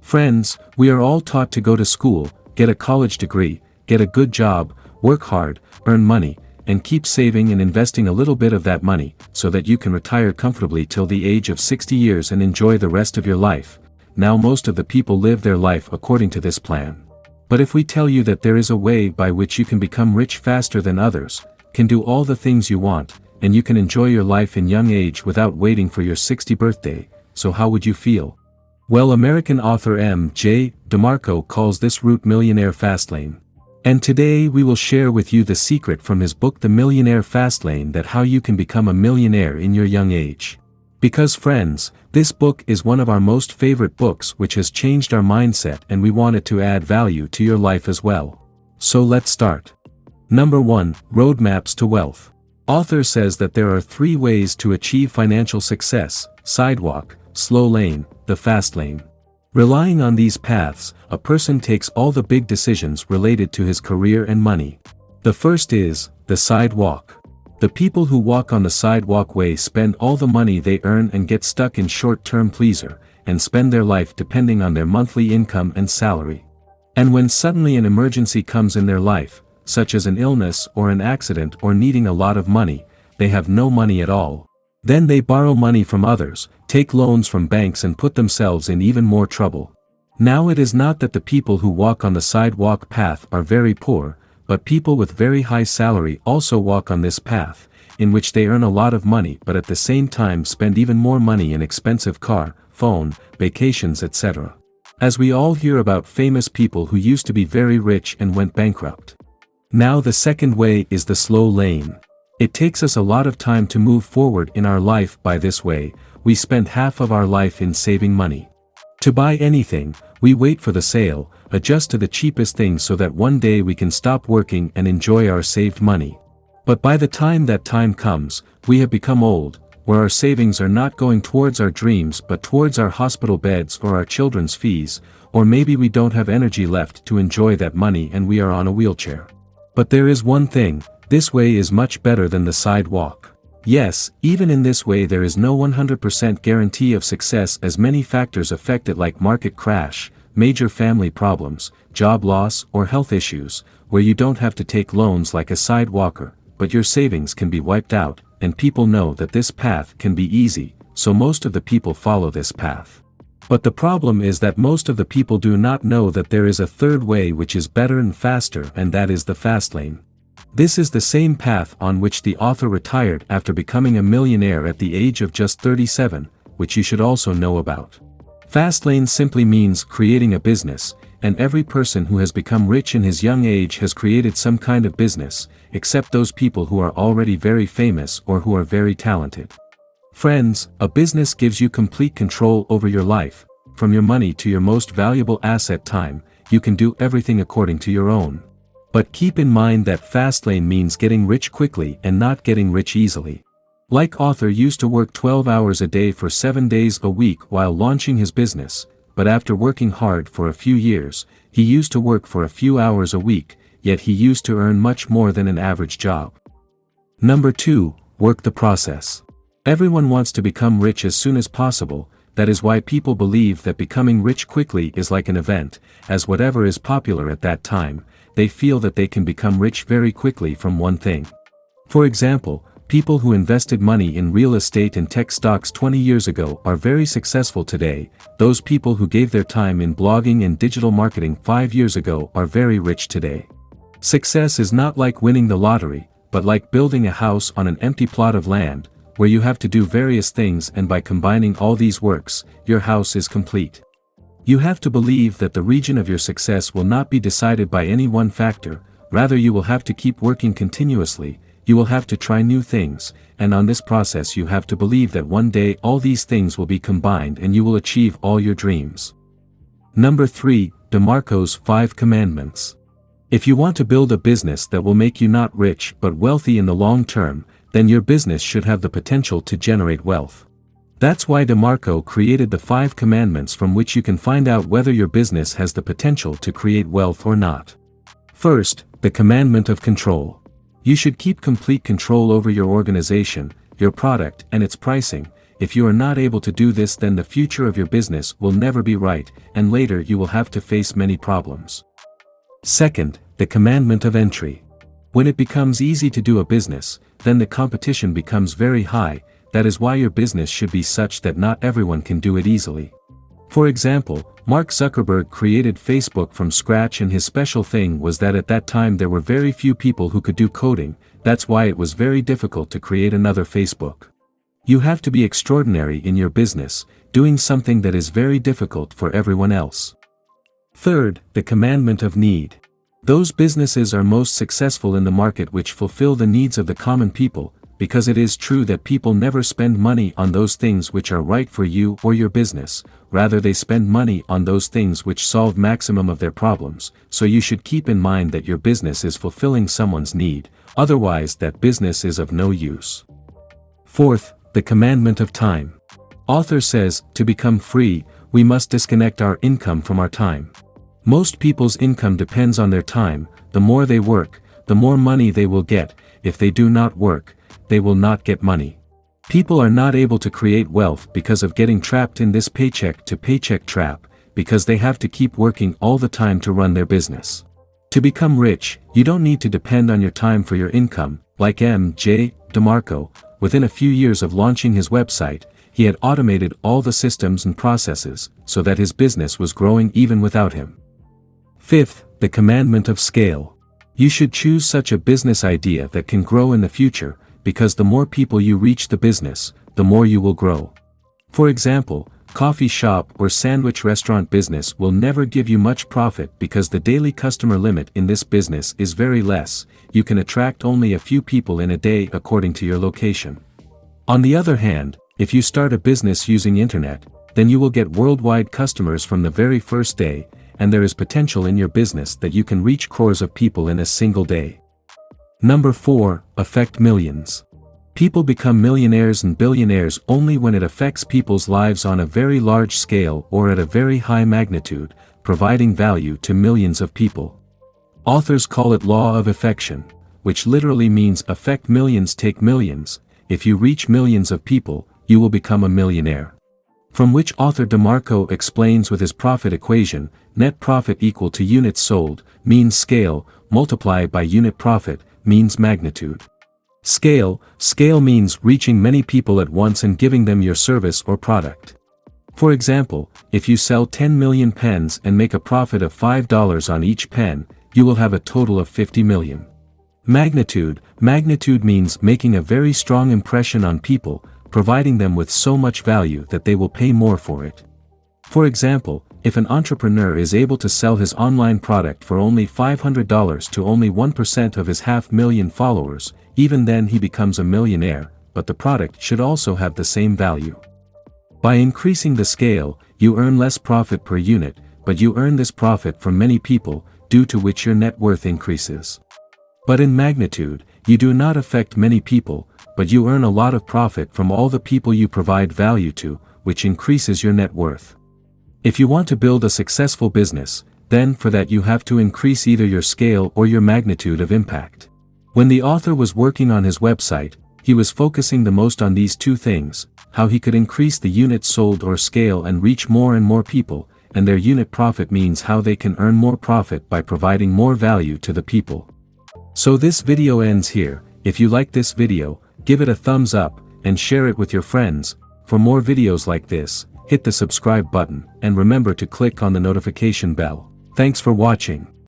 Friends, we are all taught to go to school, get a college degree, get a good job, work hard, earn money, and keep saving and investing a little bit of that money, so that you can retire comfortably till the age of 60 years and enjoy the rest of your life. Now most of the people live their life according to this plan. But if we tell you that there is a way by which you can become rich faster than others, can do all the things you want, and you can enjoy your life in young age without waiting for your 60th birthday, so how would you feel? Well, American author MJ DeMarco calls this route Millionaire Fastlane. And today we will share with you the secret from his book The Millionaire Fastlane, that how you can become a millionaire in your young age. Because friends, this book is one of our most favorite books which has changed our mindset, and we want it to add value to your life as well. So let's start. Number 1, Roadmaps to Wealth. Author says that there are 3 ways to achieve financial success: sidewalk, slow lane, the fast lane. Relying on these paths, a person takes all the big decisions related to his career and money. The first is the sidewalk. The people who walk on the sidewalk way spend all the money they earn and get stuck in short-term pleaser, and spend their life depending on their monthly income and salary. And when suddenly an emergency comes in their life, such as an illness or an accident or needing a lot of money, they have no money at all. Then they borrow money from others, take loans from banks, and put themselves in even more trouble. Now it is not that the people who walk on the sidewalk path are very poor, but people with very high salary also walk on this path, in which they earn a lot of money but at the same time spend even more money in expensive car, phone, vacations, etc. As we all hear about famous people who used to be very rich and went bankrupt. Now the second way is the slow lane. It takes us a lot of time to move forward in our life. By this way, we spend half of our life in saving money. To buy anything, we wait for the sale, adjust to the cheapest thing so that one day we can stop working and enjoy our saved money. But by the time that time comes, we have become old, where our savings are not going towards our dreams but towards our hospital beds or our children's fees, or maybe we don't have energy left to enjoy that money and we are on a wheelchair. But there is one thing: this way is much better than the sidewalk. Yes, even in this way there is no 100% guarantee of success, as many factors affect it, like market crash, major family problems, job loss, or health issues, where you don't have to take loans like a sidewalker, but your savings can be wiped out, and people know that this path can be easy, so most of the people follow this path. But the problem is that most of the people do not know that there is a third way which is better and faster, and that is the fast lane. This is the same path on which the author retired after becoming a millionaire at the age of just 37, which you should also know about. Fastlane simply means creating a business, and every person who has become rich in his young age has created some kind of business, except those people who are already very famous or who are very talented. Friends, a business gives you complete control over your life, from your money to your most valuable asset, time. You can do everything according to your own. But keep in mind that fastlane means getting rich quickly and not getting rich easily. Like author used to work 12 hours a day for 7 days a week while launching his business, but after working hard for a few years, he used to work for a few hours a week, yet he used to earn much more than an average job. Number 2, work the process. Everyone wants to become rich as soon as possible. That is why people believe that becoming rich quickly is like an event, as whatever is popular at that time, they feel that they can become rich very quickly from one thing. For example, people who invested money in real estate and tech stocks 20 years ago are very successful today. Those people who gave their time in blogging and digital marketing 5 years ago are very rich today. Success is not like winning the lottery, but like building a house on an empty plot of land, where you have to do various things, and by combining all these works, your house is complete. You have to believe that the region of your success will not be decided by any one factor, rather you will have to keep working continuously, you will have to try new things, and on this process you have to believe that one day all these things will be combined and you will achieve all your dreams. Number 3, DeMarco's 5 Commandments. If you want to build a business that will make you not rich but wealthy in the long term, then your business should have the potential to generate wealth. That's why DeMarco created the 5 Commandments, from which you can find out whether your business has the potential to create wealth or not. First, the commandment of control. You should keep complete control over your organization, your product and its pricing. If you are not able to do this, then the future of your business will never be right, and later you will have to face many problems. Second, the commandment of entry. When it becomes easy to do a business, then the competition becomes very high. That is why your business should be such that not everyone can do it easily. For example, Mark Zuckerberg created Facebook from scratch, and his special thing was that at that time there were very few people who could do coding. That's why it was very difficult to create another Facebook. You have to be extraordinary in your business, doing something that is very difficult for everyone else. Third, the commandment of need. Those businesses are most successful in the market which fulfill the needs of the common people, because it is true that people never spend money on those things which are right for you or your business, rather they spend money on those things which solve maximum of their problems, so you should keep in mind that your business is fulfilling someone's need, otherwise that business is of no use. Fourth, the commandment of time. Author says, to become free, we must disconnect our income from our time. Most people's income depends on their time. The more they work, the more money they will get. If they do not work, they will not get money. People are not able to create wealth because of getting trapped in this paycheck to paycheck trap, because they have to keep working all the time to run their business. To become rich, you don't need to depend on your time for your income. Like MJ DeMarco, within a few years of launching his website, he had automated all the systems and processes, so that his business was growing even without him. Fifth, the commandment of scale. You should choose such a business idea that can grow in the future, because the more people you reach the business, the more you will grow. For example, coffee shop or sandwich restaurant business will never give you much profit because the daily customer limit in this business is very less. You can attract only a few people in a day according to your location. On the other hand, if you start a business using internet, then you will get worldwide customers from the very first day, and there is potential in your business that you can reach crores of people in a single day. Number 4, affect millions. People become millionaires and billionaires only when it affects people's lives on a very large scale or at a very high magnitude, providing value to millions of people. Authors call it law of affection, which literally means affect millions, take millions. If you reach millions of people, you will become a millionaire. From which author DeMarco explains with his profit equation, net profit equal to units sold, means scale, multiplied by unit profit, means magnitude. Scale means reaching many people at once and giving them your service or product. For example, if you sell 10 million pens and make a profit of $5 on each pen, you will have a total of 50 million. Magnitude means making a very strong impression on people, providing them with so much value that they will pay more for it. For example, if an entrepreneur is able to sell his online product for only $500 to only 1% of his 500,000 followers, even then he becomes a millionaire, but the product should also have the same value. By increasing the scale, you earn less profit per unit, but you earn this profit from many people, due to which your net worth increases. But in magnitude, you do not affect many people, but you earn a lot of profit from all the people you provide value to, which increases your net worth. If you want to build a successful business, then for that you have to increase either your scale or your magnitude of impact. When the author was working on his website, he was focusing the most on these two things, how he could increase the units sold or scale and reach more and more people, and their unit profit means how they can earn more profit by providing more value to the people. So this video ends here. If you like this video, give it a thumbs up, and share it with your friends. For more videos like this, hit the subscribe button, and remember to click on the notification bell. Thanks for watching.